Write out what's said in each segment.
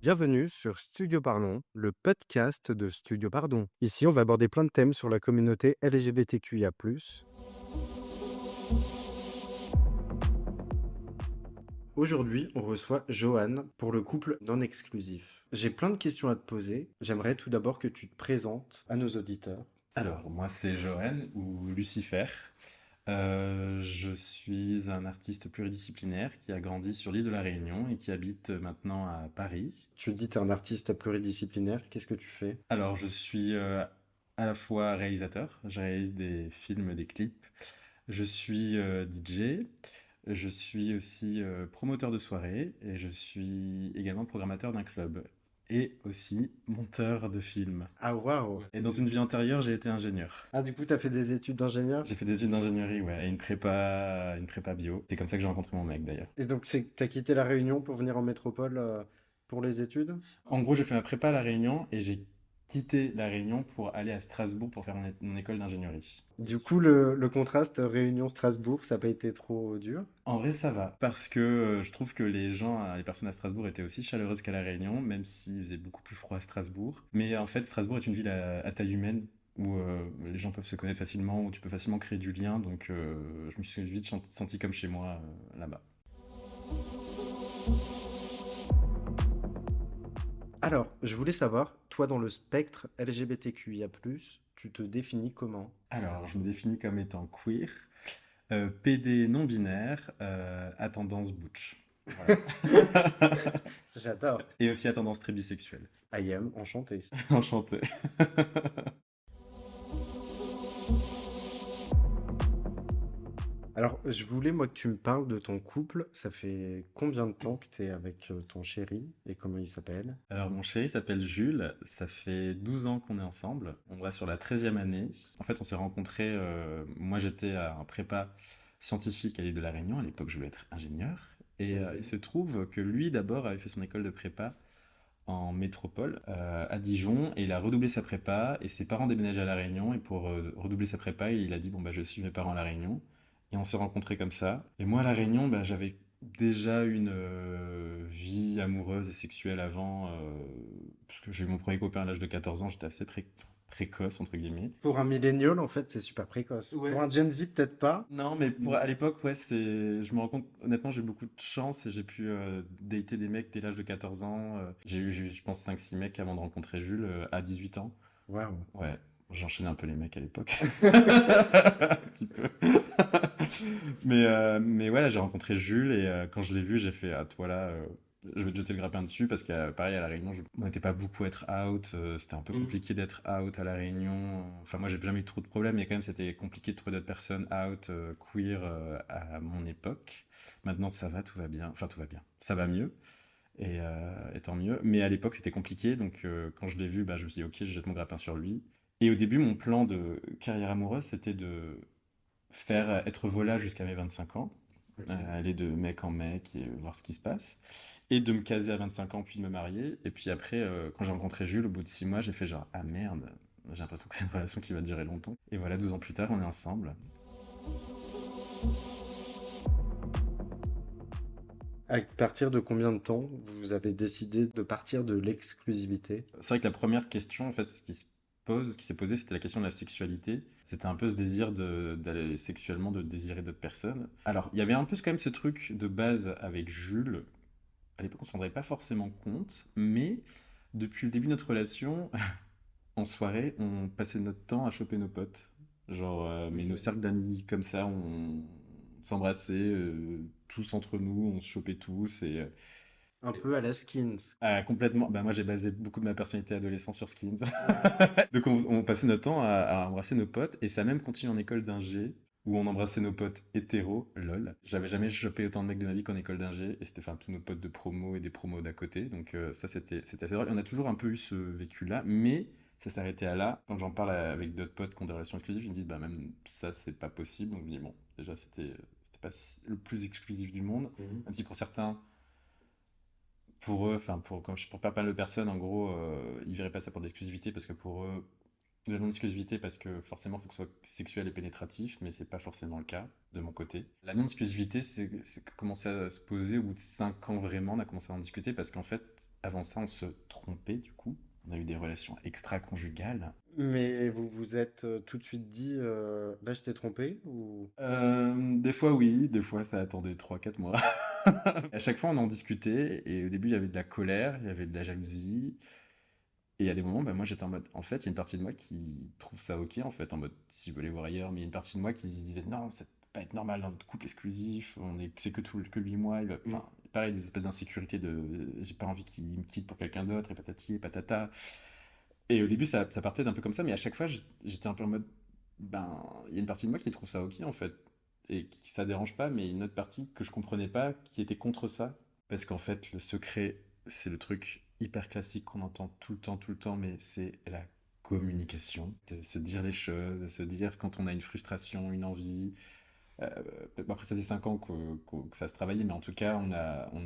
Bienvenue sur Studio Pardon, le podcast de Studio Pardon. Ici, on va aborder plein de thèmes sur la communauté LGBTQIA+. Aujourd'hui, on reçoit Johan pour le couple non exclusif. J'ai plein de questions à te poser. J'aimerais tout d'abord que tu te présentes à nos auditeurs. Alors, moi, c'est Johan ou Lucifer. Je suis un artiste pluridisciplinaire qui a grandi sur l'île de la Réunion et qui habite maintenant à Paris. Tu dis que tu es un artiste pluridisciplinaire. Qu'est-ce que tu fais? Alors, je suis à la fois réalisateur, je réalise des films, des clips. Je suis DJ, je suis aussi promoteur de soirée et je suis également programmateur d'un club. Et aussi monteur de films. Ah waouh! Et dans une vie antérieure, j'ai été ingénieur. Ah du coup, tu as fait des études d'ingénieur? J'ai fait des études d'ingénierie, ouais, et une prépa bio. C'est comme ça que j'ai rencontré mon mec d'ailleurs. Et donc, c'est que tu as quitté la Réunion pour venir en métropole pour les études? En gros, j'ai fait ma prépa à La Réunion et j'ai quitté La Réunion pour aller à Strasbourg pour faire mon école d'ingénierie. Du coup, le contraste Réunion-Strasbourg, ça n'a pas été trop dur? En vrai, ça va, parce que je trouve que les personnes à Strasbourg étaient aussi chaleureuses qu'à La Réunion, même s'il faisait beaucoup plus froid à Strasbourg. Mais en fait, Strasbourg est une ville à taille humaine, où les gens peuvent se connaître facilement, où tu peux facilement créer du lien, donc je me suis vite senti comme chez moi là-bas. Alors, je voulais savoir, toi dans le spectre LGBTQIA+, tu te définis comment? Alors, je me définis comme étant queer, PD non binaire, à tendance butch. Voilà. J'adore. Et aussi à tendance très bisexuelle. I am enchanté. Enchanté. Alors, je voulais moi que tu me parles de ton couple. Ça fait combien de temps que tu es avec ton chéri et comment il s'appelle? Alors, mon chéri s'appelle Jules. Ça fait 12 ans qu'on est ensemble. On va sur la 13e année. En fait, on s'est rencontrés. Moi, j'étais à un prépa scientifique à l'île de la Réunion. À l'époque, je voulais être ingénieur. Et il se trouve que lui, d'abord, avait fait son école de prépa en métropole, à Dijon, et il a redoublé sa prépa, et ses parents déménageaient à La Réunion, et pour redoubler sa prépa, il a dit, bon, bah, je suis mes parents à La Réunion, et on s'est rencontrés comme ça. Et moi, à La Réunion, bah, j'avais déjà une vie amoureuse et sexuelle avant, parce que j'ai eu mon premier copain à l'âge de 14 ans, j'étais assez précoce, entre guillemets. Pour un millénial, en fait, c'est super précoce. Ouais. Pour un Gen Z, peut-être pas. Non, mais à l'époque, ouais, je me rends compte, honnêtement, j'ai eu beaucoup de chance et j'ai pu dater des mecs dès l'âge de 14 ans. J'ai eu, je pense, 5 6 mecs avant de rencontrer Jules à 18 ans. Waouh. Ouais, j'enchaînais un peu les mecs à l'époque. Un petit peu. Mais voilà, j'ai rencontré Jules et quand je l'ai vu, j'ai fait, ah, toi là, je vais te jeter le grappin dessus parce que pareil, à La Réunion, on n'était pas beaucoup à être out. C'était un peu Mm. compliqué d'être out à La Réunion. Enfin, moi, j'ai jamais eu trop de problèmes, mais quand même, c'était compliqué de trouver d'autres personnes out, queer à mon époque. Maintenant, ça va, tout va bien. Enfin, tout va bien. Ça va mieux. Et tant mieux. Mais à l'époque, c'était compliqué. Donc, quand je l'ai vu, bah, je me suis dit, ok, je jette mon grappin sur lui. Et au début, mon plan de carrière amoureuse, c'était de faire être volage jusqu'à mes 25 ans, Ok. aller de mec en mec et voir ce qui se passe, et de me caser à 25 ans puis de me marier. Et puis après, quand j'ai rencontré Jules, au bout de 6 mois, j'ai fait genre, ah merde, j'ai l'impression que c'est une relation qui va durer longtemps. Et voilà, 12 ans plus tard, on est ensemble. À partir de combien de temps vous avez décidé de partir de l'exclusivité? C'est vrai que la première question, en fait, ce qui s'est posé, c'était la question de la sexualité. C'était un peu ce désir d'aller sexuellement, de désirer d'autres personnes. Alors, il y avait un peu quand même ce truc de base avec Jules. À l'époque, on s'en rendait pas forcément compte, mais depuis le début de notre relation, en soirée, on passait notre temps à choper nos potes. Genre, mais nos cercles d'amis comme ça, on s'embrassait tous entre nous, on se chopait tous et Un peu à la Skins. complètement. Bah moi, j'ai basé beaucoup de ma personnalité adolescente sur Skins. Donc on passait notre temps à embrasser nos potes et ça a même continué en école d'ingé où on embrassait nos potes hétéros, lol. J'avais jamais chopé autant de mecs de ma vie qu'en école d'ingé et c'était enfin tous nos potes de promo et des promos d'à côté. Donc ça c'était assez drôle. Et on a toujours un peu eu ce vécu-là, mais ça s'arrêtait à là. Quand j'en parle avec d'autres potes qui ont des relations exclusives, ils me disent bah même ça c'est pas possible. Donc je me dis bon déjà c'était pas le plus exclusif du monde, Mhm. même si pour certains pour eux, enfin pour pas mal de personnes, en gros, ils verraient pas ça pour de l'exclusivité parce que pour eux, La non-exclusivité parce que forcément, il faut que ce soit sexuel et pénétratif, mais c'est pas forcément le cas de mon côté. La non-exclusivité, c'est commencé à se poser au bout de 5 ans vraiment, on a commencé à en discuter parce qu'en fait, avant ça, on se trompait du coup. On a eu des relations extra-conjugales. Mais vous vous êtes tout de suite dit, là je t'ai trompé ou... Des fois oui, des fois ça attendait 3 4 mois. À chaque fois, on en discutait et au début, il y avait de la colère, il y avait de la jalousie. Et il y a des moments, bah, moi j'étais en mode, en fait, il y a une partie de moi qui trouve ça ok, en fait, en mode, s'il veut les voir ailleurs, mais il y a une partie de moi qui se disait, non, ça peut pas être normal dans notre couple exclusif, c'est que lui et moi, Mm. enfin, pareil, des espèces d'insécurité de, j'ai pas envie qu'il me quitte pour quelqu'un d'autre, et patati et patata. Et au début, ça partait d'un peu comme ça, mais à chaque fois, j'étais un peu en mode, ben, il y a une partie de moi qui trouve ça ok, en fait, et qui ça dérange pas, mais une autre partie que je comprenais pas, qui était contre ça, parce qu'en fait, le secret, c'est le truc hyper classique qu'on entend tout le temps, mais c'est la communication, de se dire les choses, de se dire quand on a une frustration, une envie, euh, après, ça fait 5 ans que ça se travaillait, mais en tout cas, on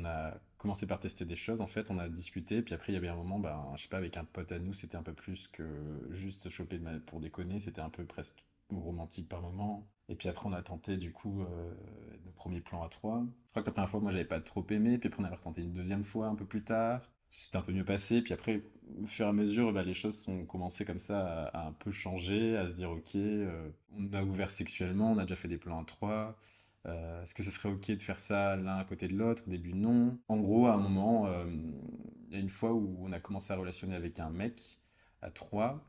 a commencé par tester des choses. En fait, on a discuté, puis après, il y avait un moment, ben, je sais pas, avec un pote à nous, c'était un peu plus que juste choper pour déconner, c'était un peu presque romantique par moment. Et puis après, on a tenté, du coup, le premier plan à trois. Je crois que la première fois, moi, j'avais pas trop aimé, puis après, on avait retenté une deuxième fois un peu plus tard. C'était un peu mieux passé, puis après, au fur et à mesure, bah, les choses ont commencé comme ça à un peu changer, à se dire, ok, on a ouvert sexuellement, on a déjà fait des plans à trois. Est-ce que ce serait ok de faire ça l'un à côté de l'autre? Au début, non. En gros, à un moment, il y a une fois où on a commencé à relationner avec un mec à trois,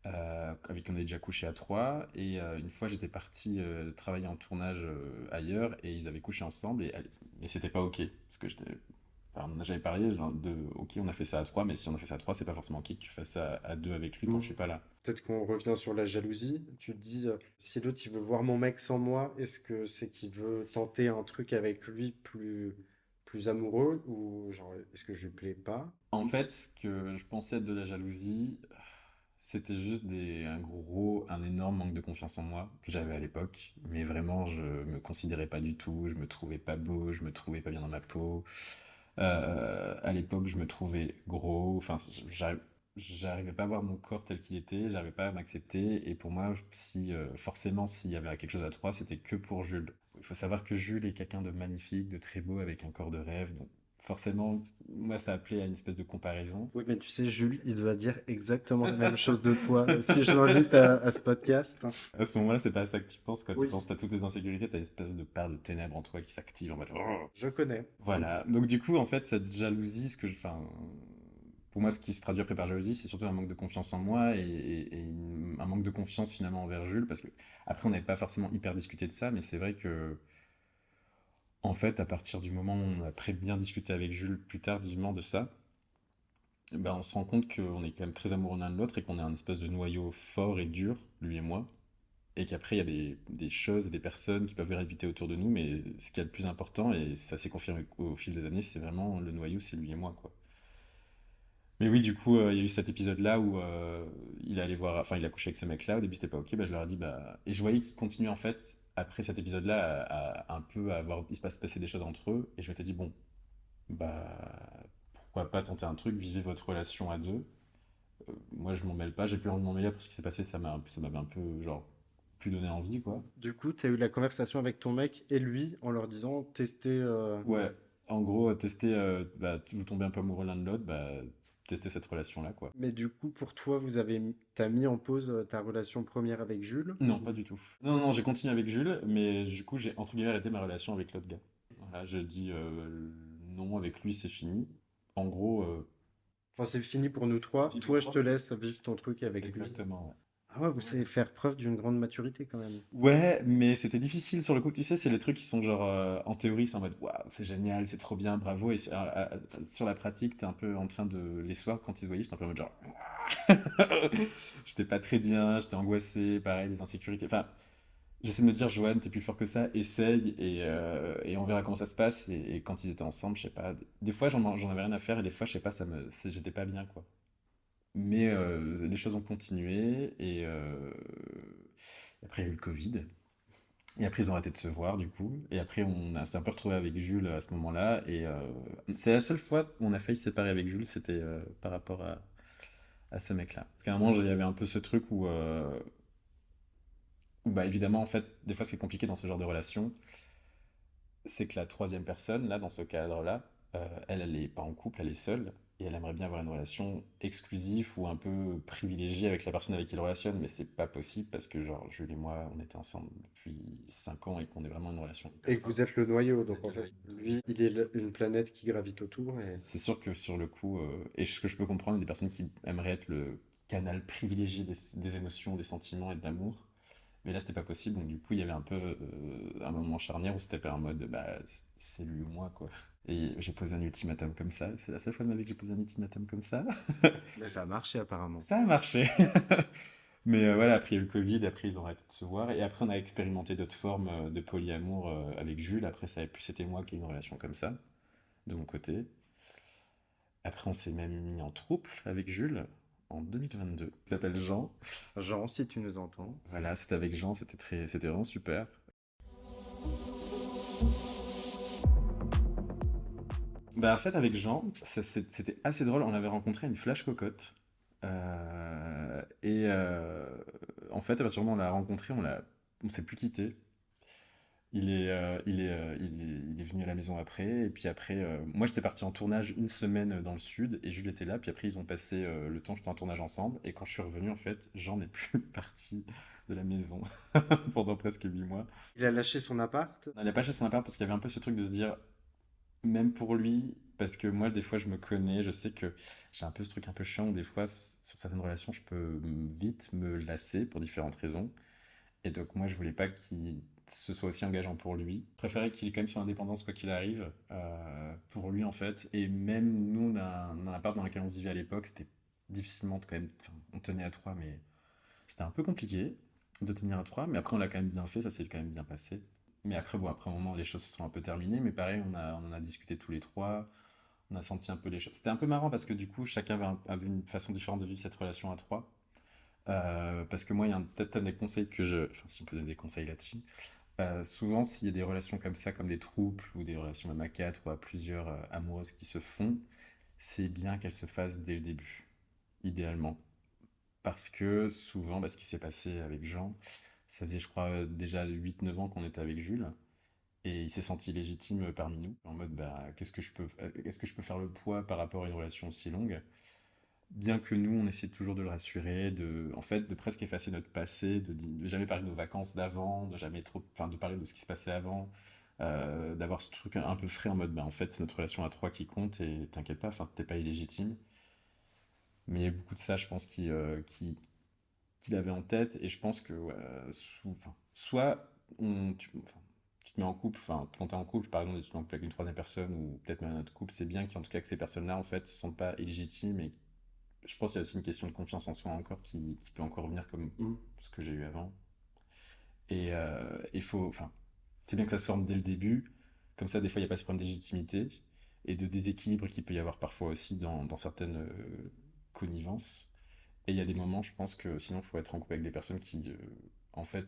avec qui on avait déjà couché à trois, et une fois j'étais parti travailler en tournage ailleurs, et ils avaient couché ensemble, et c'était pas ok, parce que j'étais enfin, on a jamais parlé genre, de ok, on a fait ça à trois, mais si on a fait ça à trois, c'est pas forcément ok que tu fasses ça à deux avec lui quand je Mm. suis pas là. Peut-être qu'on revient sur la jalousie. Tu te dis, si l'autre il veut voir mon mec sans moi, est-ce que c'est qu'il veut tenter un truc avec lui plus amoureux ou genre est-ce que je lui plais pas? En fait, ce que je pensais être de la jalousie, c'était juste un énorme manque de confiance en moi que j'avais à l'époque. Mais vraiment, je me considérais pas du tout, je me trouvais pas beau, je me trouvais pas bien dans ma peau. À l'époque, je me trouvais gros, enfin, j'arrivais pas à voir mon corps tel qu'il était, j'arrivais pas à m'accepter. Et pour moi, si, forcément, s'il y avait quelque chose à trois, c'était que pour Jules. Il faut savoir que Jules est quelqu'un de magnifique, de très beau, avec un corps de rêve. Donc, forcément, moi, ça appelait à une espèce de comparaison. Oui, mais tu sais, Jules, il doit dire exactement la même chose de toi si je l'invite à ce podcast. À ce moment-là, c'est pas à ça que tu penses. Quand tu Oui, penses à toutes tes insécurités, t'as une espèce de part de ténèbres en toi qui s'active en mode. Oh. je connais. Voilà. Donc du coup, en fait, cette jalousie, enfin, pour moi, ce qui se traduit après par jalousie, c'est surtout un manque de confiance en moi et un manque de confiance finalement envers Jules, parce que après, on n'avait pas forcément hyper discuté de ça, mais c'est vrai que, en fait, à partir du moment où on a très bien discuté avec Jules plus tardivement de ça, ben, on se rend compte qu'on est quand même très amoureux l'un de l'autre et qu'on a un espèce de noyau fort et dur, lui et moi. Et qu'après, il y a des choses et des personnes qui peuvent graviter autour de nous, mais ce qui est le plus important, et ça s'est confirmé au fil des années, c'est vraiment le noyau, c'est lui et moi, quoi. Mais oui, du coup, il y a eu cet épisode-là où il allait voir, enfin, il a couché avec ce mec-là. Au début, c'était pas ok. Bah, je leur ai dit, bah, et je voyais qu'ils continuaient en fait après cet épisode-là un peu à avoir, il se passer des choses entre eux. Et je m'étais dit, bon, bah, pourquoi pas tenter un truc, vivez votre relation à deux. Moi, je m'en mêle pas, j'ai plus envie de m'en mêler après ce qui s'est passé, ça m'avait un peu, genre, plus donné envie, quoi. Du coup, tu as eu la conversation avec ton mec et lui en leur disant tester. Ouais, en gros, tester, bah, vous tombez un peu amoureux l'un de l'autre, bah, tester cette relation-là, quoi. Mais du coup, pour toi, t'as mis en pause ta relation première avec Jules? Non, pas du tout. Non, non, j'ai continué avec Jules, mais du coup, j'ai entre guillemets arrêté ma relation avec l'autre gars. Voilà, j'ai dit non, avec lui, c'est fini. En gros, Enfin, c'est fini pour nous c'est trois. fini pour Toi, je te toi? laisse vivre ton truc avec lui. Exactement, ouais. Ah ouais, vous savez faire preuve d'une grande maturité quand même. Ouais, mais c'était difficile sur le coup, tu sais, c'est les trucs qui sont genre en théorie, c'est en mode waouh, c'est génial, c'est trop bien, bravo, et sur la pratique, t'es un peu en train de. Les soirs, quand ils se voyaient, j'étais un peu en mode genre. J'étais pas très bien, j'étais angoissé, pareil, des insécurités. Enfin, j'essaie de me dire, Joanne, t'es plus fort que ça, essaye et on verra comment ça se passe. Et quand ils étaient ensemble, je sais pas, des fois j'en avais rien à faire et des fois, je sais pas, j'étais pas bien, quoi. Mais les choses ont continué et après il y a eu le Covid. Et après ils ont arrêté de se voir du coup. Et après s'est un peu retrouvé avec Jules à ce moment-là. Et c'est la seule fois où on a failli se séparer avec Jules, c'était par rapport à à ce mec-là. Parce qu'à un moment, il y avait un peu ce truc où, bah, évidemment, en fait, des fois, ce qui est compliqué dans ce genre de relation, c'est que la troisième personne, là, dans ce cadre-là, elle est pas en couple, elle est seule, et elle aimerait bien avoir une relation exclusive ou un peu privilégiée avec la personne avec qui elle relationne, mais c'est pas possible parce que, genre, Jules et moi, on était ensemble depuis 5 ans et qu'on est vraiment une relation hyper Et que vous forte. êtes le noyau, donc en fait, lui, il est une planète qui gravite autour. Et... C'est sûr que sur le coup, et ce que je peux comprendre, il y a des personnes qui aimeraient être le canal privilégié des émotions, des sentiments et de l'amour. Mais là, c'était pas possible. Donc, du coup, il y avait un peu un moment charnière où c'était pas en mode, bah, c'est lui ou moi, quoi. Et j'ai posé un ultimatum comme ça. C'est la seule fois de ma vie que j'ai posé un ultimatum comme ça. Mais ça a marché apparemment. Ça a marché. Mais voilà, après il y a eu le Covid, après ils ont arrêté de se voir. Et après, on a expérimenté d'autres formes de polyamour avec Jules. Après, ça avait plus été moi qui ai eu une relation comme ça, de mon côté. Après, on s'est même mis en trouble avec Jules en 2022. Il s'appelle Jean. Jean, si tu nous entends. Voilà, c'était avec Jean, c'était vraiment super. Bah, en fait, avec Jean, c'était assez drôle. On avait rencontré une flash cocotte. En fait, à partir du moment où on l'a rencontré, on s'est plus quitté. Il est venu à la maison après. Et puis après, moi, j'étais parti en tournage une semaine dans le sud et Jules était là. Puis après, ils ont passé le temps que j'étais en tournage ensemble. Et quand je suis revenu, en fait, Jean n'est plus parti de la maison pendant presque 8 mois. Il a lâché son appart. Il n'a pas acheté son appart parce qu'il y avait un peu ce truc de se dire, même pour lui, parce que moi, des fois, je me connais, je sais que j'ai un peu ce truc un peu chiant où des fois, sur certaines relations, je peux vite me lasser pour différentes raisons. Et donc, moi, je voulais pas qu'il ce soit aussi engageant pour lui. Je préférais qu'il ait quand même son indépendance, quoi qu'il arrive, pour lui, en fait. Et même nous, dans l'appart dans lequel on vivait à l'époque, c'était difficilement quand même. Enfin, on tenait à trois, mais c'était un peu compliqué de tenir à trois. Mais après, on l'a quand même bien fait, ça s'est quand même bien passé. Mais après, bon, après un moment, les choses se sont un peu terminées. Mais pareil, on en a discuté tous les trois. On a senti un peu les choses. C'était un peu marrant parce que du coup, chacun avait une façon différente de vivre cette relation à trois. Parce que moi, il y a peut-être un des conseils que je. Enfin, si on peut donner des conseils là-dessus. Souvent, s'il y a des relations comme ça, comme des trouples ou des relations même à quatre ou à plusieurs amoureuses qui se font, c'est bien qu'elles se fassent dès le début, idéalement. Parce que souvent, bah, ce qui s'est passé avec Jean, ça faisait, je crois, déjà 8 9 ans qu'on était avec Jules. Et il s'est senti légitime parmi nous, en mode bah, est-ce que je peux faire le poids par rapport à une relation aussi longue? Bien que nous, on essaie toujours de le rassurer, en fait, de presque effacer notre passé, de jamais parler de nos vacances d'avant, de jamais trop, enfin, de parler de ce qui se passait avant, d'avoir ce truc un peu frais en mode, bah, en fait, c'est notre relation à trois qui compte et t'inquiète pas, enfin, t'es pas illégitime. Mais il y a beaucoup de ça, je pense, qu'il avait en tête et je pense que, ouais, enfin, soit enfin, tu te mets en couple, enfin, quand t'es en couple, par exemple, tu te mets en couple avec une troisième personne ou peut-être même un autre couple, c'est bien qu'en tout cas que ces personnes-là, en fait, se sentent pas illégitimes et je pense qu'il y a aussi une question de confiance en soi encore qui peut encore revenir comme Mm. ce que j'ai eu avant. Et il faut, enfin, c'est bien que ça se forme dès le début. Comme ça, des fois, il n'y a pas ce problème de légitimité et de déséquilibre qu'il peut y avoir parfois aussi dans certaines connivences. Et il y a des moments, je pense que sinon, il faut être en couple avec des personnes qui, en fait,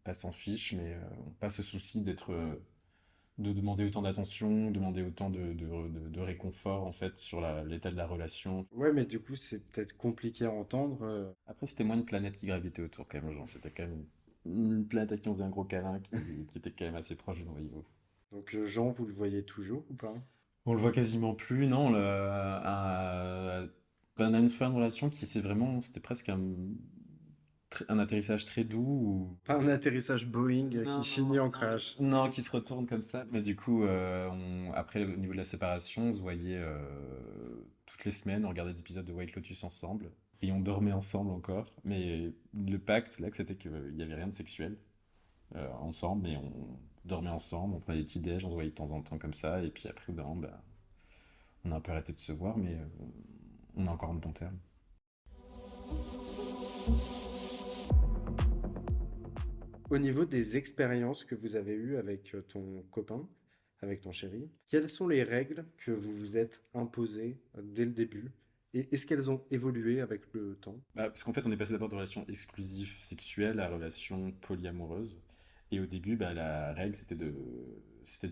pas s'en fichent, mais ont pas ce souci de demander autant d'attention, demander autant de réconfort, en fait, sur l'état de la relation. Ouais, mais du coup, c'est peut-être compliqué à entendre. Après, c'était moins une planète qui gravitait autour quand même, genre, c'était quand même une planète à qui on faisait un gros câlin qui était quand même assez proche du noyau. Donc, Jean, vous le voyez toujours ou pas? On le voit quasiment plus, non, ben, on a une fin de relation qui c'était presque un atterrissage très doux. Pas un atterrissage Boeing qui Non, finit en non, crash. non, qui se retourne comme ça. Mais du coup, après, au niveau de la séparation, on se voyait toutes les semaines, on regardait des épisodes de White Lotus ensemble. Et on dormait ensemble encore. Mais le pacte, là, que c'était qu'il n'y avait rien de sexuel ensemble. Mais on dormait ensemble, on prenait des petits déj, on se voyait de temps en temps comme ça. Et puis après, au bout d'un moment, bah, on a un peu arrêté de se voir, mais on est encore en bon terme. Au niveau des expériences que vous avez eues avec ton copain, avec ton chéri, quelles sont les règles que vous vous êtes imposées dès le début? Et est-ce qu'elles ont évolué avec le temps? Bah, parce qu'en fait, on est passé d'abord de relations exclusives sexuelles à relations polyamoureuses. Et au début, bah, la règle, c'était de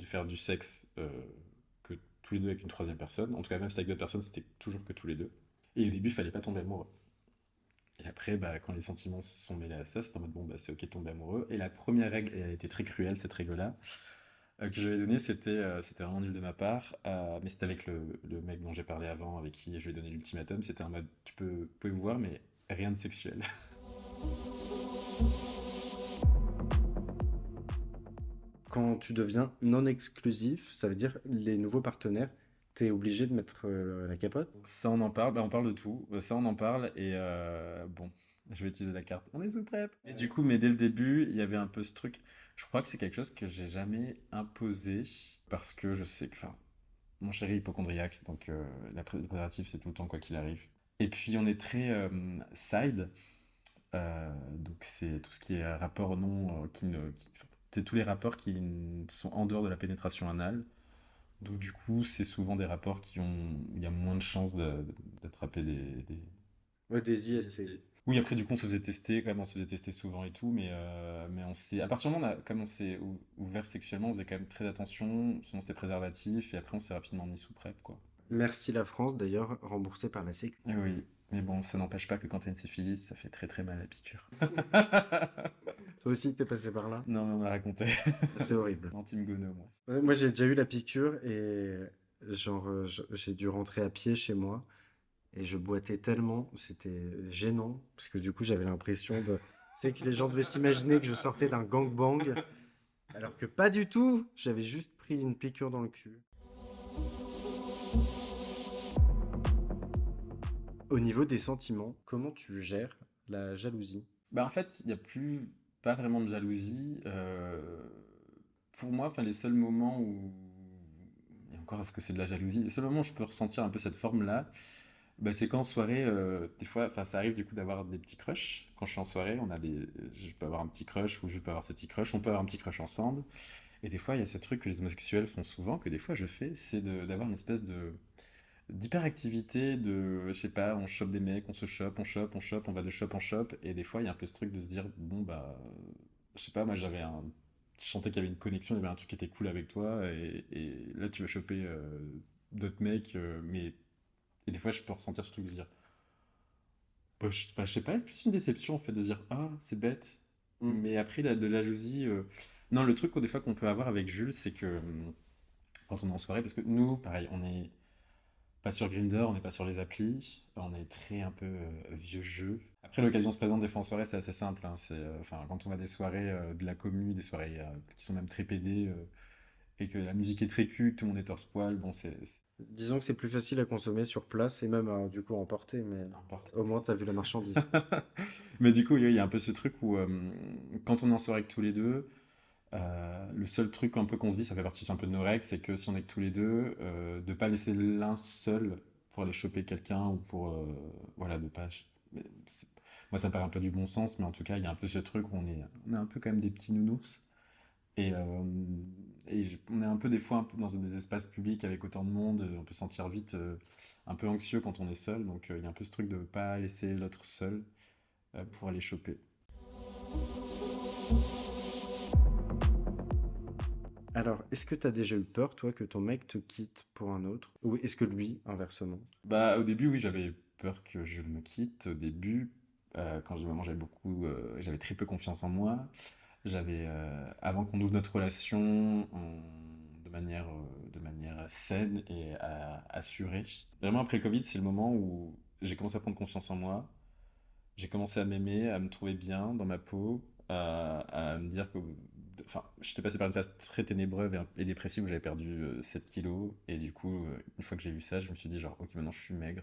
faire du sexe que tous les deux avec une troisième personne. En tout cas, même si avec d'autres personnes, c'était toujours que tous les deux. Et au début, il fallait pas tomber amoureux. Et après, bah, quand les sentiments se sont mêlés à ça, c'était en mode bon, bah, c'est ok de tomber amoureux. Et la première règle, et elle était très cruelle, cette règle-là, que je lui ai donnée, c'était vraiment nul de ma part, mais c'était avec le mec dont j'ai parlé avant, avec qui je lui ai donné l'ultimatum. C'était en mode vous pouvez vous voir, mais rien de sexuel. Quand tu deviens non exclusif, ça veut dire les nouveaux partenaires, t'es obligé de mettre la capote? Ça, on en parle, bah, on parle de tout. Ça, on en parle, et bon, je vais utiliser la carte. On est sous prep. Et du coup, mais dès le début, il y avait un peu ce truc. Je crois que c'est quelque chose que j'ai jamais imposé parce que je sais que, enfin, mon chéri est hypochondriaque, donc le préservatif, c'est tout le temps quoi qu'il arrive. Et puis, on est très side, donc c'est tout ce qui est rapport non, c'est tous les rapports qui sont en dehors de la pénétration anale. Donc du coup, c'est souvent des rapports où il y a moins de chances d'attraper Ouais, des des IST. IST. Oui, après du coup, on se faisait tester, quand même, on se faisait tester souvent et tout, mais à partir du moment où comme on s'est ouvert sexuellement, on faisait quand même très attention, sinon c'est préservatif, et après on s'est rapidement mis sous PrEP, quoi. Merci la France, d'ailleurs, remboursé par la Sécu. Eh oui, mais bon, ça n'empêche pas que quand t'as une syphilis, ça fait très très mal la piqûre. Toi aussi, t'es passé par là? Non, mais on m'a raconté. C'est horrible. Anti gono, moi. Moi, j'ai déjà eu la piqûre et genre, j'ai dû rentrer à pied chez moi et je boitais tellement, c'était gênant parce que du coup, j'avais l'impression de, c'est que les gens devaient s'imaginer que je sortais d'un gangbang, alors que pas du tout. J'avais juste pris une piqûre dans le cul. Au niveau des sentiments, comment tu gères la jalousie? Bah en fait, il n'y a plus pas vraiment de jalousie. Pour moi, enfin les seuls moments où et encore est-ce que c'est de la jalousie? Les seuls moments où je peux ressentir un peu cette forme-là, bah, c'est quand en soirée, des fois, enfin ça arrive du coup d'avoir des petits crushs. Quand je suis en soirée, je peux avoir un petit crush ou je peux avoir ce petit crush. On peut avoir un petit crush ensemble. Et des fois, il y a ce truc que les homosexuels font souvent, que des fois je fais, c'est d'avoir une espèce de d'hyperactivité, je sais pas, on chope des mecs, on se chope, on chope, on va de shop en shop, et des fois il y a un peu ce truc de se dire, bon bah, je sais pas, moi je sentais qu'il y avait une connexion, il y avait un truc qui était cool avec toi, et là tu vas choper d'autres mecs, et des fois je peux ressentir ce truc de se dire, bah, enfin, je sais pas, plus une déception en fait, de se dire, ah, c'est bête, Mm. mais après de la jalousie, non, le truc des fois qu'on peut avoir avec Jules, c'est que quand on est en soirée, parce que nous, pareil, on est pas sur Grindr, on n'est pas sur les applis, on est très un peu vieux jeu. Après, l'occasion se présente des fois en soirée, c'est assez simple, hein, enfin, quand on va à des soirées de la commu, des soirées qui sont même très pédées, et que la musique est très cul, tout le monde est torse-poil, bon, Disons que c'est plus facile à consommer sur place et même du coup à emporter, mais n'importe. au moins t'as vu la marchandise. Mais du coup, il y a un peu ce truc où, quand on est en soirée avec tous les deux, le seul truc un peu qu'on se dit, ça fait partie un peu de nos règles, c'est que si on est que tous les deux, de pas laisser l'un seul pour aller choper quelqu'un ou pour, voilà, de pas. Mais moi, ça me paraît un peu du bon sens, mais en tout cas, il y a un peu ce truc où on est un peu quand même des petits nounours. Et, on est un peu des fois un peu dans des espaces publics avec autant de monde, on peut se sentir vite un peu anxieux quand on est seul, donc il y a un peu ce truc de pas laisser l'autre seul pour aller choper. Alors, est-ce que t'as déjà eu peur, toi, que ton mec te quitte pour un autre? Ou est-ce que lui, inversement? Bah, au début, oui, j'avais peur que je me quitte. Au début, quand je dis maman, j'avais très peu confiance en moi. Avant qu'on ouvre notre relation de manière saine et assurée. Vraiment, après le Covid, c'est le moment où j'ai commencé à prendre confiance en moi. J'ai commencé à m'aimer, à me trouver bien dans ma peau, à me dire que. Enfin, j'étais passé par une phase très ténébreuse et dépressive où j'avais perdu 7 kilos. Et du coup, une fois que j'ai vu ça, je me suis dit, genre, ok, maintenant je suis maigre,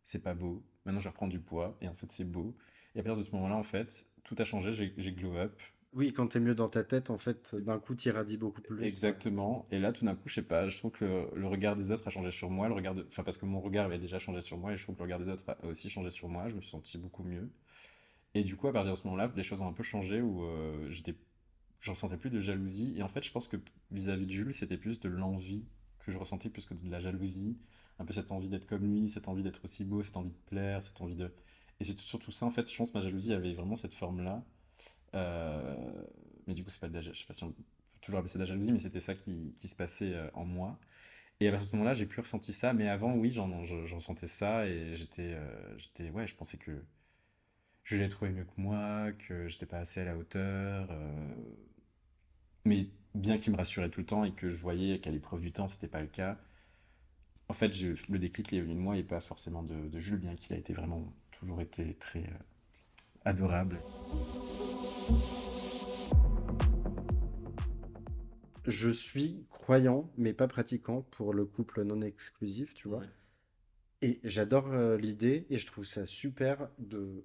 c'est pas beau. Maintenant je reprends du poids, et en fait, c'est beau. Et à partir de ce moment-là, en fait, tout a changé, j'ai glow up. Oui, quand t'es mieux dans ta tête, en fait, d'un coup, t'irradies beaucoup plus. Exactement. Et là, tout d'un coup, je sais pas, je trouve que le regard des autres a changé sur moi. Enfin, parce que mon regard avait déjà changé sur moi, et je trouve que le regard des autres a aussi changé sur moi. Je me suis senti beaucoup mieux. Et du coup, à partir de ce moment-là, les choses ont un peu changé où je ressentais plus de jalousie. Et en fait, je pense que vis-à-vis de Jules, c'était plus de l'envie que je ressentais plus que de la jalousie. Un peu cette envie d'être comme lui, cette envie d'être aussi beau, cette envie de plaire, cette envie de. Et c'est surtout ça, en fait, je pense que ma jalousie avait vraiment cette forme-là. Euh, Mais du coup, c'est pas de la. Je sais pas si on peut toujours appeler ça de la jalousie, mais c'était ça qui se passait en moi. Et à ce moment-là, j'ai plus ressenti ça, mais avant, oui, j'en sentais ça et ouais, je pensais que je l'ai trouvé mieux que moi, que j'étais pas assez à la hauteur. Mais bien qu'il me rassurait tout le temps et que je voyais qu'à l'épreuve du temps, c'était pas le cas. En fait, le déclic il est venu de moi et pas forcément de Jules, bien qu'il a été vraiment toujours été très adorable. Je suis croyant, mais pas pratiquant pour le couple non exclusif, tu vois. Ouais. Et j'adore l'idée et je trouve ça super de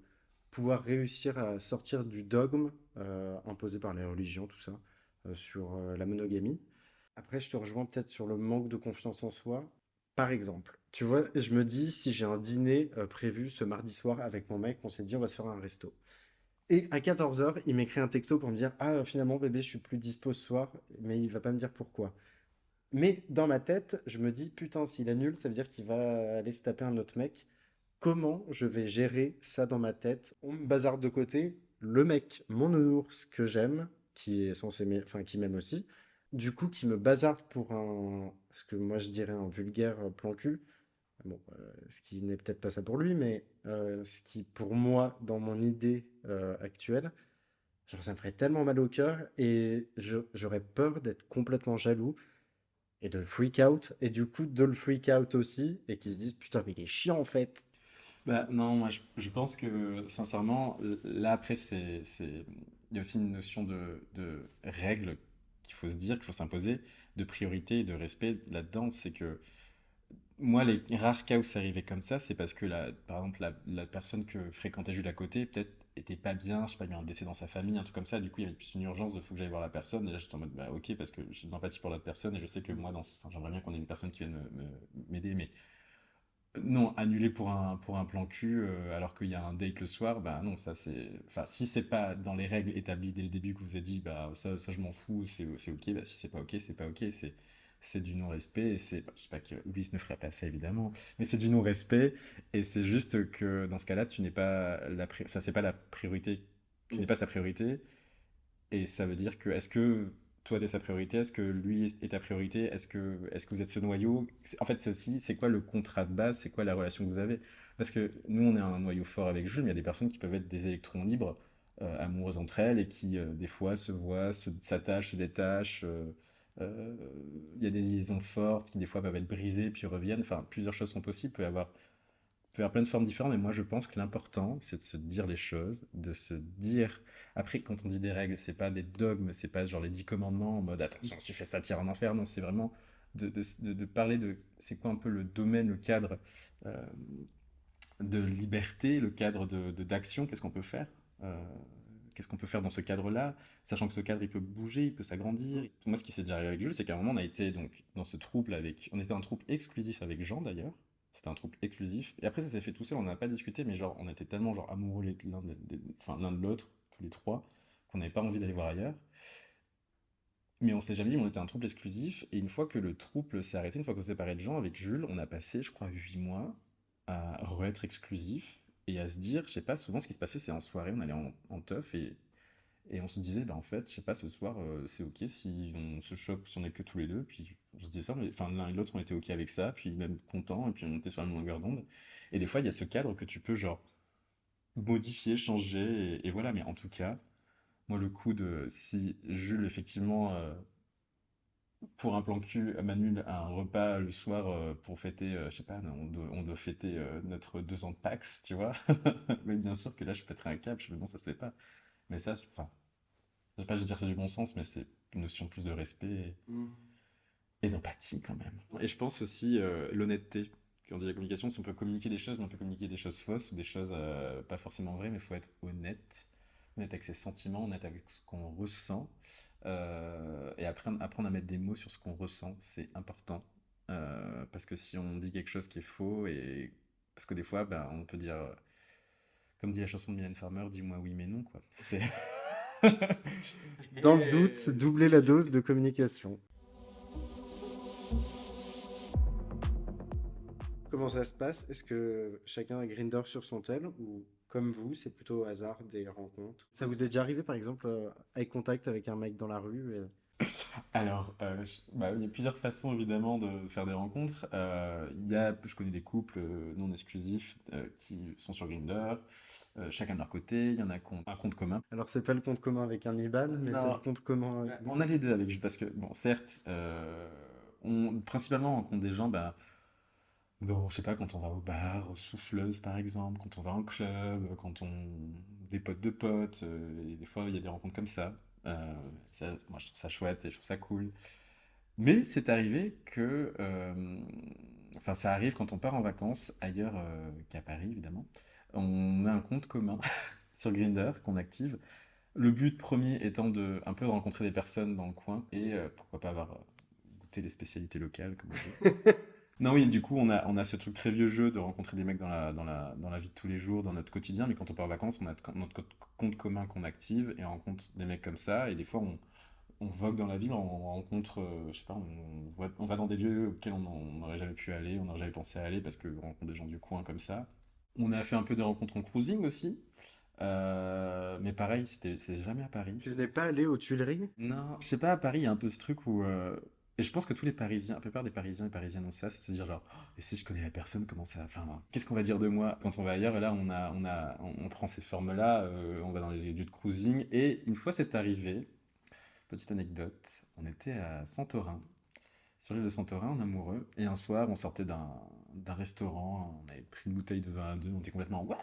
pouvoir réussir à sortir du dogme imposé par les religions, tout ça, sur la monogamie. Après, je te rejoins peut-être sur le manque de confiance en soi. Par exemple, tu vois, je me dis, si j'ai un dîner prévu ce mardi soir avec mon mec, on s'est dit, on va se faire un resto. Et à 14 heures, il m'écrit un texto pour me dire, ah, finalement, bébé, je suis plus dispo ce soir, mais il va pas me dire pourquoi. Mais dans ma tête, je me dis, putain, s'il annule, ça veut dire qu'il va aller se taper un autre mec. Comment je vais gérer ça dans ma tête? On me bazarde de côté. Le mec, mon nounours que j'aime, qui est censé enfin, qui m'aime aussi, du coup, qui me bazarde pour ce que moi je dirais un vulgaire plan cul. Bon, ce qui n'est peut-être pas ça pour lui, mais ce qui, pour moi, dans mon idée actuelle, genre, ça me ferait tellement mal au cœur et j'aurais peur d'être complètement jaloux et de freak out, et du coup de le freak out aussi, et qu'ils se disent putain, mais il est chiant en fait. Bah non, moi je pense que sincèrement, là après, il y a aussi une notion de règle qu'il faut se dire, qu'il faut s'imposer, de priorité et de respect là-dedans. C'est que moi, les rares cas où c'est arrivé comme ça, c'est parce que par exemple, la personne que fréquentait Jules à côté, peut-être était pas bien, je sais pas, il y a eu un décès dans sa famille, un truc comme ça, du coup il y avait plus une urgence de faut que j'aille voir la personne, et là j'étais en mode bah ok, parce que j'ai de l'empathie pour l'autre personne, et je sais que moi, enfin, j'aimerais bien qu'on ait une personne qui vienne m'aider, mais non, annuler pour un plan cul alors qu'il y a un date le soir, bah non, ça c'est. Enfin, si c'est pas dans les règles établies dès le début que vous avez dit, bah ça je m'en fous, c'est ok, bah si c'est pas ok, c'est pas ok, c'est du non-respect, et c'est. Bah, je sais pas que Louis ne ferait pas ça évidemment, mais c'est du non-respect, et c'est juste que dans ce cas-là, tu n'es pas ça c'est pas la priorité, tu n'es pas sa priorité, et ça veut dire que, est-ce que toi, t'es sa priorité? Est-ce que lui est ta priorité? Est-ce que vous êtes ce noyau? En fait, c'est aussi, c'est quoi le contrat de base? C'est quoi la relation que vous avez? Parce que nous, on est un noyau fort avec Jules, mais il y a des personnes qui peuvent être des électrons libres, amoureuses entre elles, et qui, des fois, se voient, s'attachent, se détachent. Euh, Il y a des liaisons fortes qui, des fois, peuvent être brisées, puis reviennent. Enfin, plusieurs choses sont possibles. Il peut y avoir plein de formes différentes, mais moi je pense que l'important, c'est de se dire les choses, de se dire. Après, quand on dit des règles, c'est pas des dogmes, c'est pas genre les 10 commandements en mode attention, si tu fais ça, tu iras en enfer. Non, c'est vraiment de parler de c'est quoi un peu le domaine, le cadre euh, de liberté, le cadre d'action, qu'est-ce qu'on peut faire euh, Qu'est-ce qu'on peut faire dans ce cadre-là, sachant que ce cadre il peut bouger, il peut s'agrandir. Moi, ce qui s'est déjà arrivé avec Jules, c'est qu'à un moment, on a été donc dans ce trouble on était un trouble exclusif avec Jean d'ailleurs. C'était un trouble exclusif. Et après, ça s'est fait tout seul, on n'a pas discuté, mais genre, on était tellement genre amoureux l'un de l'autre, tous les trois, qu'on n'avait pas envie d'aller voir ailleurs. Mais on s'est jamais dit, mais on était un trouble exclusif. Et une fois que le trouble s'est arrêté, une fois qu'on s'est séparé de Jean avec Jules, on a passé, je crois, 8 mois à re-être exclusif et à se dire, je sais pas, souvent ce qui se passait, c'est en soirée, on allait en teuf et on se disait, bah en fait, je sais pas, ce soir, c'est ok si on se chope, si on est que tous les deux. Puis on se disait ça, mais enfin, l'un et l'autre, on était ok avec ça, puis même content, et puis on était sur la même longueur d'onde. Et des fois, il y a ce cadre que tu peux, genre, modifier, changer, et voilà. Mais en tout cas, moi, le coup de si Jules, effectivement, pour un plan cul, m'annule un repas le soir pour fêter, je sais pas, on doit fêter notre 2 ans de Pax, tu vois. Mais bien sûr que là, je pèterai un câble, je me dis, non, ça se fait pas. Mais ça, enfin, je sais pas, je veux dire c'est du bon sens, mais c'est une notion plus de respect Mm. et d'empathie quand même. Et je pense aussi l'honnêteté. Quand on dit la communication, si on peut communiquer des choses, mais on peut communiquer des choses fausses ou des choses pas forcément vraies, mais il faut être honnête. Honnête avec ses sentiments, honnête avec ce qu'on ressent. Et apprendre à mettre des mots sur ce qu'on ressent, c'est important. Parce que si on dit quelque chose qui est faux, et parce que des fois, bah, on peut dire, comme dit la chanson de Mylène Farmer, dis-moi oui mais non, quoi. C'est. Dans le doute, doubler la dose de communication. Comment ça se passe? Est-ce que chacun a Grindr sur son tel ou comme vous, c'est plutôt au hasard des rencontres? Ça vous est déjà arrivé par exemple avec contact avec un mec dans la rue Alors, bah, il y a plusieurs façons évidemment de faire des rencontres. Je connais des couples non exclusifs qui sont sur Grindr, chacun de leur côté. Il y en a qui ont un compte commun. Alors, c'est pas le compte commun avec un IBAN, mais c'est le Non, compte commun avec... ouais, on a les deux avec Jules parce que, bon, certes, principalement on rencontre des gens, bah, bon, je sais pas, quand on va au bar, aux souffleuses par exemple, quand on va en club, quand on... des potes de potes, et des fois il y a des rencontres comme ça. Moi je trouve ça chouette et je trouve ça cool. Mais c'est arrivé que, enfin ça arrive quand on part en vacances ailleurs qu'à Paris évidemment, on a un compte commun sur Grindr qu'on active. Le but premier étant de un peu de rencontrer des personnes dans le coin et pourquoi pas avoir goûté les spécialités locales comme on dit. Non oui, du coup on a ce truc très vieux jeu de rencontrer des mecs dans la vie de tous les jours, dans notre quotidien, mais quand on part en vacances, on a notre compte commun qu'on active et on rencontre des mecs comme ça et des fois on vogue dans la ville, on rencontre, je sais pas, on va dans des lieux auxquels on n'aurait jamais pu aller, on n'aurait jamais pensé à aller parce qu'on rencontre des gens du coin comme ça. On a fait un peu de rencontres en cruising aussi, mais pareil, c'est jamais à Paris. Tu n'es pas allé aux Tuileries? Non, je sais pas, à Paris, il y a un peu ce truc où... Et je pense que tous les Parisiens, la plupart des Parisiens et Parisiennes ont ça, c'est de se dire genre, oh, et si je connais la personne, comment ça... Enfin, qu'est-ce qu'on va dire de moi quand on va ailleurs? Et là, on prend ces formes-là, on va dans les lieux de cruising. Et une fois c'est arrivé, petite anecdote, on était à Santorin, sur l'île de Santorin, en amoureux, et un soir, on sortait d'un restaurant, on avait pris une bouteille de vin à deux, on était complètement ouais.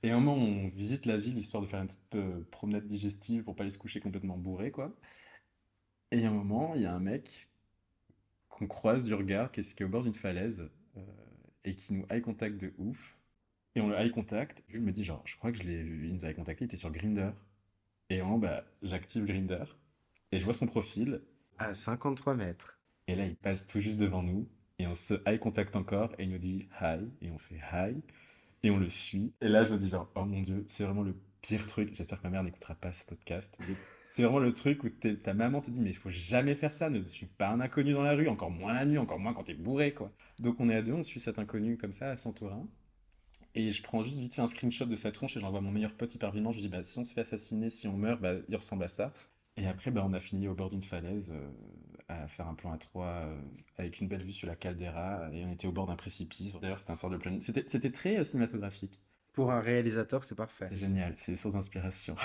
Et à un moment, on visite la ville histoire de faire une petite promenade digestive pour pas aller se coucher complètement bourré, quoi. Et à un moment, il y a un mec qu'on croise du regard qui est au bord d'une falaise euh, et qui nous eye contact de ouf. Et on le eye contact. Jules me dit genre, je crois que je l'ai vu, il nous a eye contacté, il était sur Grindr. Et vraiment, bah, j'active Grindr et je vois son profil. À 53 mètres. Et là, il passe tout juste devant nous et on se eye contact encore et il nous dit hi et on fait hi et on le suit. Et là, je me dis genre, oh mon Dieu, c'est vraiment le pire truc. J'espère que ma mère n'écoutera pas ce podcast. Mais c'est vraiment le truc où ta maman te dit, mais il faut jamais faire ça, ne suis pas un inconnu dans la rue, encore moins la nuit, encore moins quand t'es bourré, quoi. Donc on est à deux, on suit cet inconnu comme ça à Santorin. Et je prends juste vite fait un screenshot de sa tronche et j'envoie à mon meilleur pote hyper vivement. Je lui dis, bah, si on se fait assassiner, si on meurt, bah, il ressemble à ça. Et après, bah, on a fini au bord d'une falaise à faire un plan à trois avec une belle vue sur la caldeira et on était au bord d'un précipice. D'ailleurs, c'était un soir de pleine nuit. C'était très cinématographique. Pour un réalisateur, c'est parfait. C'est génial, c'est sans inspiration.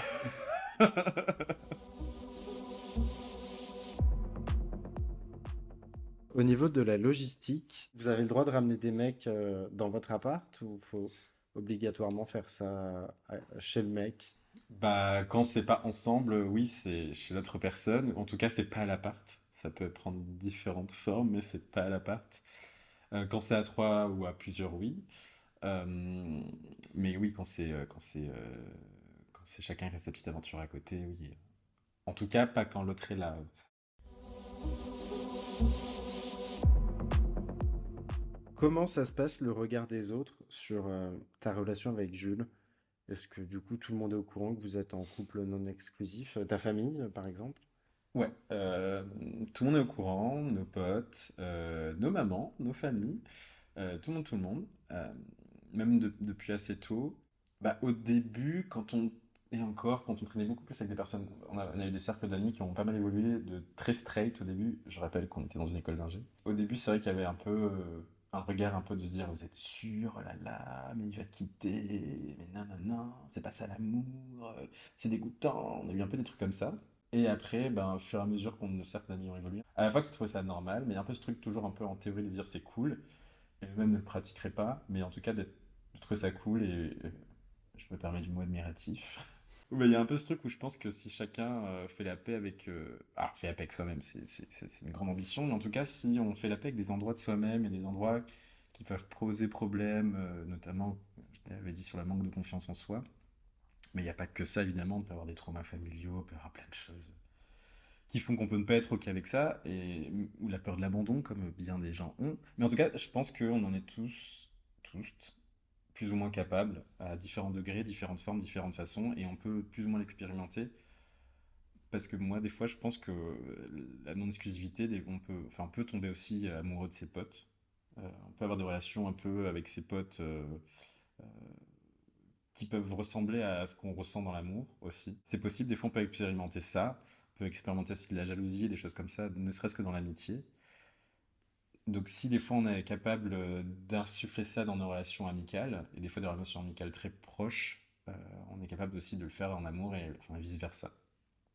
Au niveau de la logistique, vous avez le droit de ramener des mecs dans votre appart ou faut obligatoirement faire ça chez le mec? Bah, quand c'est pas ensemble, oui, c'est chez l'autre personne. En tout cas, c'est pas à l'appart. Ça peut prendre différentes formes, mais c'est pas à l'appart. Quand c'est à trois ou à plusieurs, oui. Euh, mais oui, quand c'est chacun qui a sa petite aventure à côté, oui. En tout cas, pas quand l'autre est là. Comment ça se passe le regard des autres sur ta relation avec Jules? Est-ce que du coup tout le monde est au courant que vous êtes en couple non exclusif? Ta famille, par exemple? Ouais, tout le monde est au courant, nos potes, nos mamans, nos familles, tout le monde, même depuis assez tôt. Bah, au début, quand on traînait beaucoup plus avec des personnes, on a eu des cercles d'amis qui ont pas mal évolué, de très straight au début. Je rappelle qu'on était dans une école d'ingé. Au début, c'est vrai qu'il y avait un peu un regard un peu de se dire, vous êtes sûr, oh là là, mais il va te quitter, mais non, non, non, c'est pas ça l'amour, c'est dégoûtant. On a eu un peu des trucs comme ça. Et après, ben, au fur et à mesure qu'on nos cercles d'amis ont évolué, à la fois que tu trouvais ça normal, mais il y a un peu ce truc toujours un peu en théorie de dire c'est cool, et même ne le pratiquerai pas, mais en tout cas de trouver ça cool et je me permets du mot admiratif. Mais il y a un peu ce truc où je pense que si chacun fait la paix avec... fait la paix avec soi-même, c'est une grande ambition, mais en tout cas, si on fait la paix avec des endroits de soi-même et des endroits qui peuvent poser problème, notamment, je l'avais dit sur le manque de confiance en soi, mais il n'y a pas que ça, évidemment, on peut avoir des traumas familiaux, on peut avoir plein de choses qui font qu'on peut ne pas être OK avec ça, ou la peur de l'abandon, comme bien des gens ont. Mais en tout cas, je pense qu'on en est tous, plus ou moins capables, à différents degrés, différentes formes, différentes façons, et on peut plus ou moins l'expérimenter. Parce que moi, des fois, je pense que la non-exclusivité, on peut tomber aussi amoureux de ses potes. On peut avoir des relations un peu avec ses potes euh, qui peuvent ressembler à ce qu'on ressent dans l'amour aussi. C'est possible, des fois, on peut expérimenter ça. On peut expérimenter aussi de la jalousie, des choses comme ça, ne serait-ce que dans l'amitié. Donc si des fois on est capable d'insuffler ça dans nos relations amicales, et des fois des relations amicales très proches, on est capable aussi de le faire en amour et enfin, vice-versa.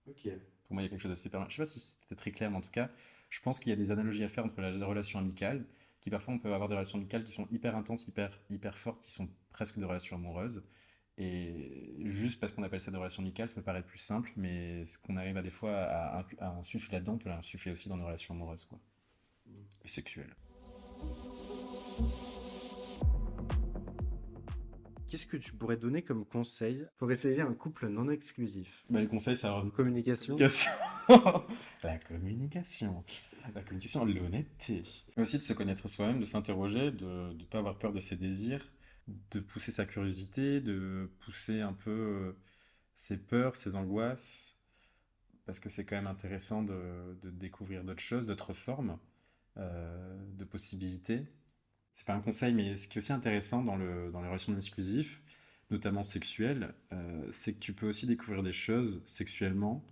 Ok. Pour moi, il y a quelque chose d'assez permanent. Je sais pas si c'était très clair, mais en tout cas, je pense qu'il y a des analogies à faire entre les relations amicales, qui parfois on peut avoir des relations amicales qui sont hyper intenses, hyper fortes, qui sont presque des relations amoureuses. Et juste parce qu'on appelle ça des relations amicales, ça peut paraître plus simple, mais ce qu'on arrive à des fois à insuffler là-dedans, on peut l'insuffler aussi dans nos relations amoureuses, quoi, et sexuelles. Qu'est-ce que tu pourrais donner comme conseil pour essayer un couple non exclusif? Bah, le conseil, c'est la Communication? communication. La communication. La communication, l'honnêteté. Et aussi de se connaître soi-même, de s'interroger, de ne pas avoir peur de ses désirs, de pousser sa curiosité, de pousser un peu ses peurs, ses angoisses, parce que c'est quand même intéressant de découvrir d'autres choses, d'autres formes, de possibilités. C'est pas un conseil, mais ce qui est aussi intéressant dans les relations non exclusives, notamment sexuelles, c'est que tu peux aussi découvrir des choses sexuellement,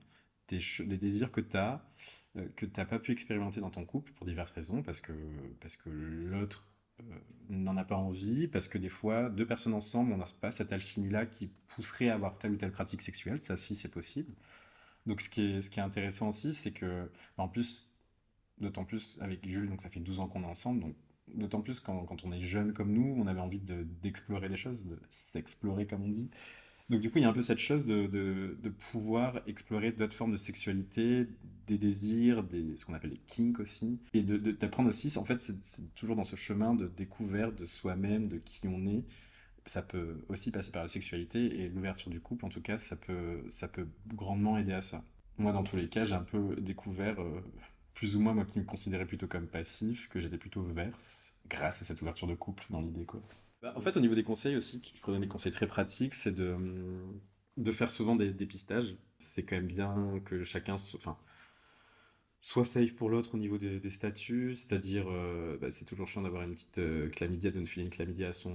des désirs que tu n'as pas pu expérimenter dans ton couple pour diverses raisons, parce que l'autre n'en a pas envie, parce que des fois, deux personnes ensemble, on n'a pas cette alchimie-là qui pousserait à avoir telle ou telle pratique sexuelle, ça si c'est possible. Donc ce qui est intéressant aussi, c'est que, en plus, d'autant plus avec Jules, donc ça fait 12 ans qu'on est ensemble, donc d'autant plus quand on est jeune comme nous, on avait envie d'explorer des choses, de s'explorer comme on dit. Donc du coup, il y a un peu cette chose de pouvoir explorer d'autres formes de sexualité, des désirs, ce qu'on appelle les kinks aussi, et d'apprendre aussi, en fait, c'est toujours dans ce chemin de découverte de soi-même, de qui on est. Ça peut aussi passer par la sexualité et l'ouverture du couple, en tout cas, ça peut grandement aider à ça. Moi, dans tous les cas, j'ai un peu découvert, plus ou moins, moi qui me considérais plutôt comme passif, que j'étais plutôt verse, grâce à cette ouverture de couple dans l'idée, quoi. Bah, en fait, au niveau des conseils aussi, je pourrais donner des conseils très pratiques, c'est de faire souvent des dépistages. C'est quand même bien que chacun enfin, soit safe pour l'autre au niveau des statuts, c'est-à-dire, bah, c'est toujours chiant d'avoir une petite chlamydia, de ne filer une chlamydia sa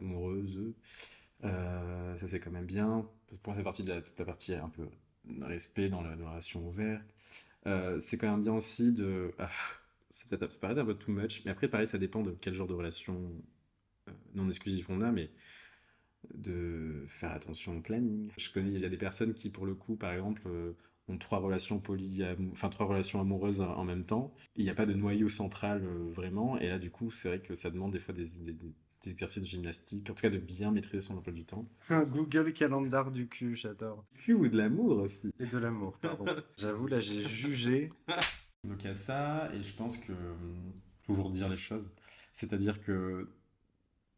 amoureuse. Ça, c'est quand même bien. Pour moi, c'est partie de toute la partie un peu respect dans la relation ouverte. C'est quand même bien aussi ça paraît un peu too much, mais après, pareil, ça dépend de quel genre de relation non exclusif on a, mais de faire attention au planning. Il y a des personnes qui, pour le coup, par exemple, ont trois relations amoureuses en même temps. Il n'y a pas de noyau central vraiment, et là, du coup, c'est vrai que ça demande des fois des exercices de gymnastique, en tout cas de bien maîtriser son emploi du temps. Un Google Calendar du cul, j'adore. Puis ou de l'amour aussi. Et de l'amour, pardon. J'avoue, là, j'ai jugé. Donc il y a ça, et je pense que toujours dire les choses. C'est-à-dire que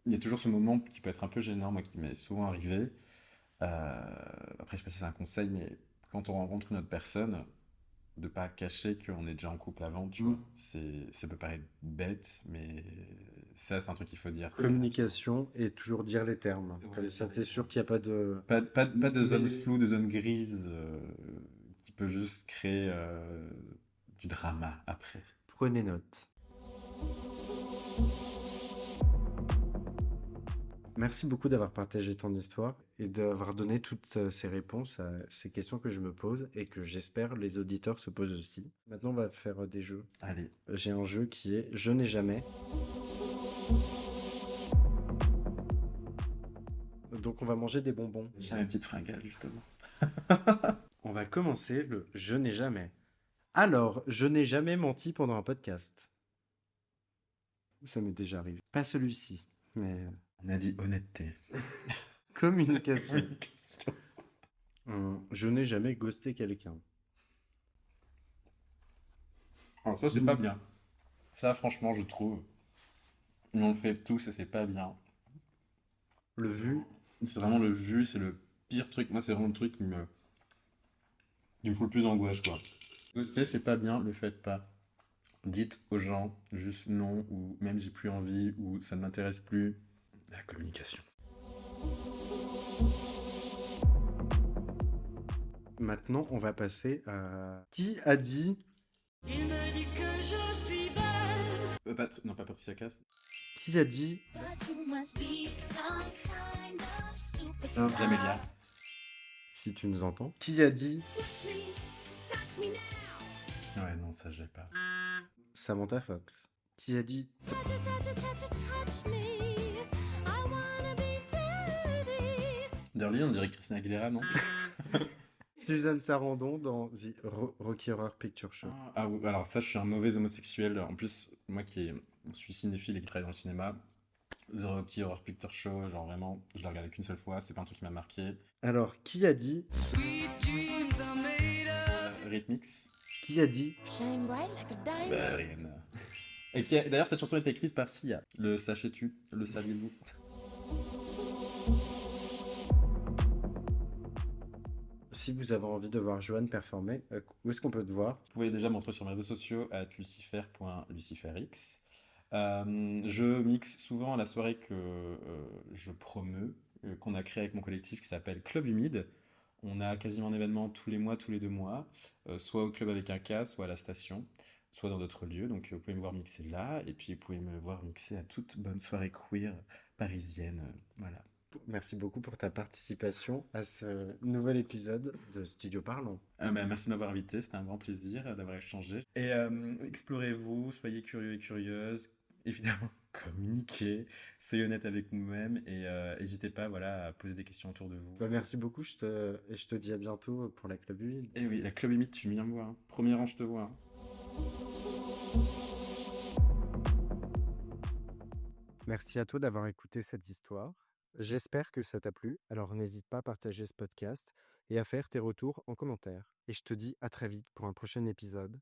il y a toujours ce moment qui peut être un peu gênant, moi qui m'est souvent arrivé. Après, je sais pas si c'est un conseil, mais quand on rencontre une autre personne, de pas cacher qu'on est déjà en couple avant, tu vois. Ça peut paraître bête, mais ça, c'est un truc qu'il faut dire. Communication et toujours dire les termes. Ouais, Comme ça, dire les t'es sûr termes. qu'il n'y a pas de... Pas de zone floue, de zone grise qui peut juste créer du drama après. Prenez note. Merci beaucoup d'avoir partagé ton histoire et d'avoir donné toutes ces réponses à ces questions que je me pose et que j'espère les auditeurs se posent aussi. Maintenant, on va faire des jeux. Allez, J'ai un jeu qui est Je n'ai jamais. Donc, on va manger des bonbons. j'ai ma petite fringale, justement. On va commencer le Je n'ai jamais. Alors, je n'ai jamais menti pendant un podcast. Ça m'est déjà arrivé. Pas celui-ci, mais On a dit honnêteté. communication. Communication. Je n'ai jamais ghosté quelqu'un. Alors ça, c'est pas bien. Ça, franchement, je trouve. On le fait tous et c'est pas bien. Le vu, C'est vraiment le vu, c'est le pire truc. Moi, c'est vraiment le truc qui me fout le plus angoisse, quoi. Ghoster, c'est pas bien, le faites pas. Dites aux gens juste non, ou même j'ai plus envie, ou ça ne m'intéresse plus. La communication. maintenant, on va passer à... Qui a dit... Il me dit que je suis belle. Non, pas Patricia Cass. Qui a dit... But you must be some kind of Non, superstar. Jamelia. si tu nous entends. Qui a dit Touch me now. Ouais, non, ça, j'ai pas. Samantha Fox? Qui a dit Touch it, touch it, touch it, touch me. I wanna be dirty. Dirly, on dirait Christina Aguilera, non? Suzanne Sarandon dans The Rocky Horror Picture Show? Ah, oui, alors ça, je suis un mauvais homosexuel. En plus, moi suis cinéphile et qui travaille dans le cinéma, The Rocky Horror Picture Show, genre vraiment, je l'ai regardé qu'une seule fois, c'est pas un truc qui m'a marqué. Alors, qui a dit Rhythmix? Qui a dit Shine bright like a diamond. Bah, rien. Et d'ailleurs, cette chanson a été écrite par Sia. Le sachez-tu? Le saviez-vous? Si vous avez envie de voir Joanne performer, où est-ce qu'on peut te voir? Vous pouvez déjà me retrouver sur mes réseaux sociaux @lucifer.luciferx. Je mixe souvent à la soirée que je promeus, qu'on a créé avec mon collectif qui s'appelle Club Humide. On a quasiment un événement tous les mois, tous les 2 mois, soit au club avec un K, soit à la station, soit dans d'autres lieux. Donc vous pouvez me voir mixer là, et puis vous pouvez me voir mixer à toute bonne soirée queer parisienne. Voilà. Merci beaucoup pour ta participation à ce nouvel épisode de Studio Parlons. Merci de m'avoir invité, c'était un grand plaisir d'avoir échangé. Et explorez-vous, soyez curieux et curieuses, évidemment, communiquez, soyez honnête avec vous-même et n'hésitez pas voilà, à poser des questions autour de vous. Merci beaucoup, et je te dis à bientôt pour la Club Humide. Et oui, la Club Humide, tu viens me voir. Hein. Premier rang, je te vois. Hein. Merci à toi d'avoir écouté cette histoire. J'espère que ça t'a plu, alors n'hésite pas à partager ce podcast et à faire tes retours en commentaire. Et je te dis à très vite pour un prochain épisode.